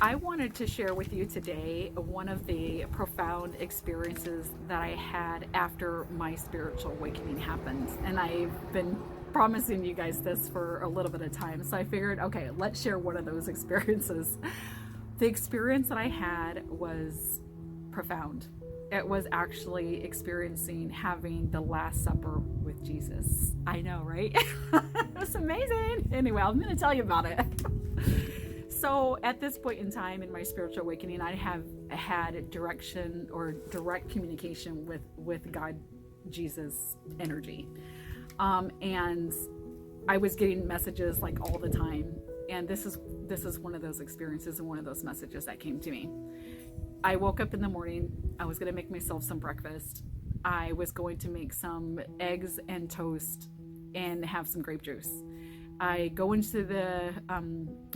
I wanted to share with you today one of the profound experiences that I had after my spiritual awakening happened. And I've been promising you guys this for a little bit of time. So I figured, okay, let's share one of those experiences. The experience that I had was profound. It was actually experiencing having the Last Supper with Jesus. I know, right? It was amazing. Anyway, I'm going to tell you about it. So at this point in time in my spiritual awakening, I have had direction or direct communication with God, Jesus energy. And I was getting messages like all the time. And this is one of those experiences and one of those messages that came to me. I woke up in the morning. I was going to make myself some breakfast. I was going to make some eggs and toast and have some grape juice. I go into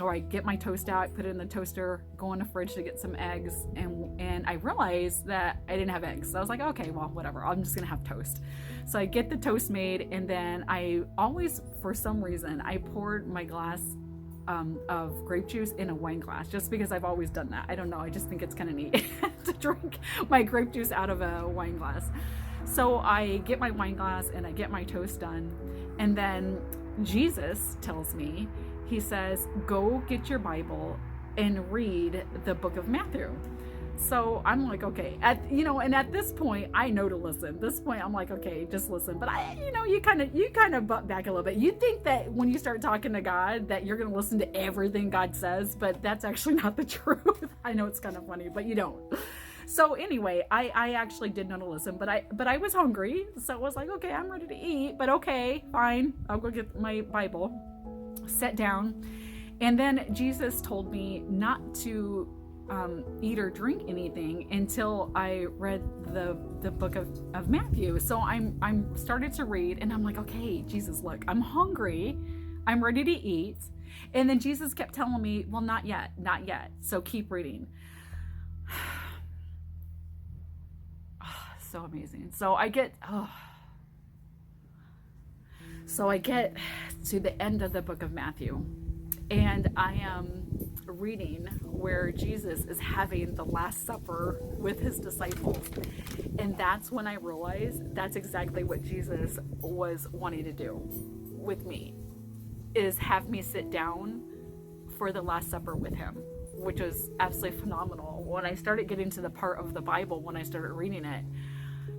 I get my toast out, put it in the toaster, go in the fridge to get some eggs, and I realized that I didn't have eggs. So I was like, okay, well, whatever, I'm just gonna have toast. So I get the toast made, and then I always, for some reason, I poured my glass of grape juice in a wine glass, just because I've always done that. I don't know, I just think it's kind of neat to drink my grape juice out of a wine glass. So I get my wine glass and I get my toast done, and then Jesus tells me, he says, go get your Bible and read the book of Matthew. So I'm like, okay, and at this point, I know to listen. At this point, I'm like, okay, just listen. But you kind of butt back a little bit. You think that when you start talking to God, that you're going to listen to everything God says, but that's actually not the truth. I know it's kind of funny, but you don't. So anyway, I actually did not listen, but I was hungry, so I was like, okay, I'm ready to eat, but okay, fine, I'll go get my Bible, sit down, and then Jesus told me not to eat or drink anything until I read the book of Matthew. So I'm started to read, and I'm like, okay, Jesus, look, I'm hungry, I'm ready to eat, and then Jesus kept telling me, well, not yet, so keep reading. So amazing. So I get to the end of the book of Matthew, and I am reading where Jesus is having the Last Supper with his disciples, and that's when I realized that's exactly what Jesus was wanting to do with me, is have me sit down for the Last Supper with him, which was absolutely phenomenal. When I started getting to the part of the Bible, when I started reading it,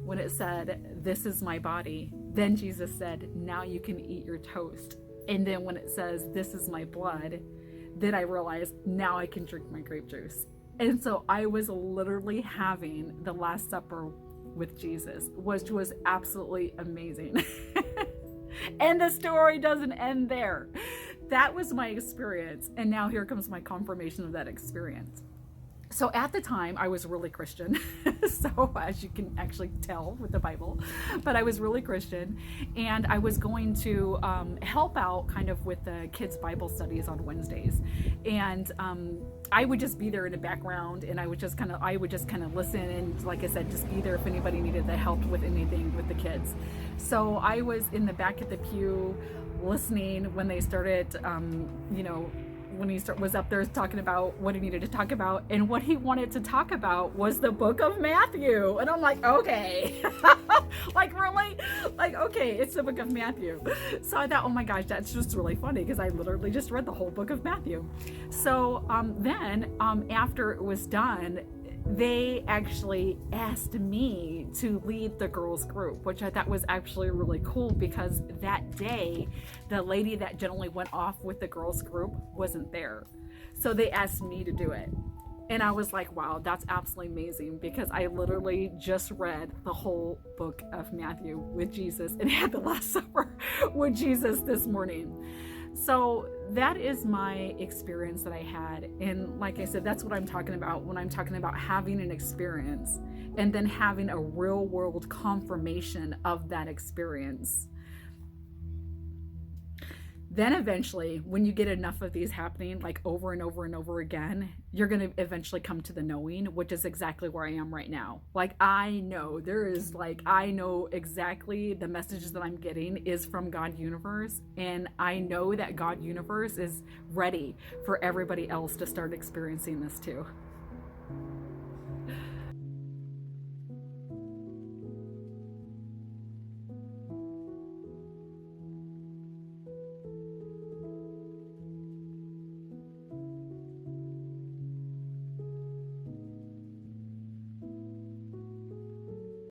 when it said, this is my body, then Jesus said, now you can eat your toast. And then when it says, this is my blood, then I realized, now I can drink my grape juice. And so I was literally having the Last Supper with Jesus, which was absolutely amazing. And the story doesn't end there. That was my experience. And now here comes my confirmation of that experience. So at the time, I was really Christian. So as you can actually tell with the Bible, but I was really Christian, and I was going to help out kind of with the kids' Bible studies on Wednesdays. And I would just be there in the background, and I would just kind of listen, and like I said, just be there if anybody needed the help with anything with the kids. So I was in the back of the pew listening when they started, when he was up there talking about what he needed to talk about, and what he wanted to talk about was the book of Matthew. And I'm like, okay, like really? Like, okay, it's the book of Matthew. So I thought, oh my gosh, that's just really funny, because I literally just read the whole book of Matthew. So then after it was done, they actually asked me to lead the girls group, which I thought was actually really cool, because that day the lady that generally went off with the girls group wasn't there. So they asked me to do it. And I was like, wow, that's absolutely amazing, because I literally just read the whole book of Matthew with Jesus and had the Last Supper with Jesus this morning. So that is my experience that I had. And like I said, that's what I'm talking about when I'm talking about having an experience and then having a real world confirmation of that experience. Then eventually, when you get enough of these happening like over and over and over again, you're going to eventually come to the knowing, which is exactly where I am right now. Like, I know I know exactly the messages that I'm getting is from God Universe. And I know that God Universe is ready for everybody else to start experiencing this too.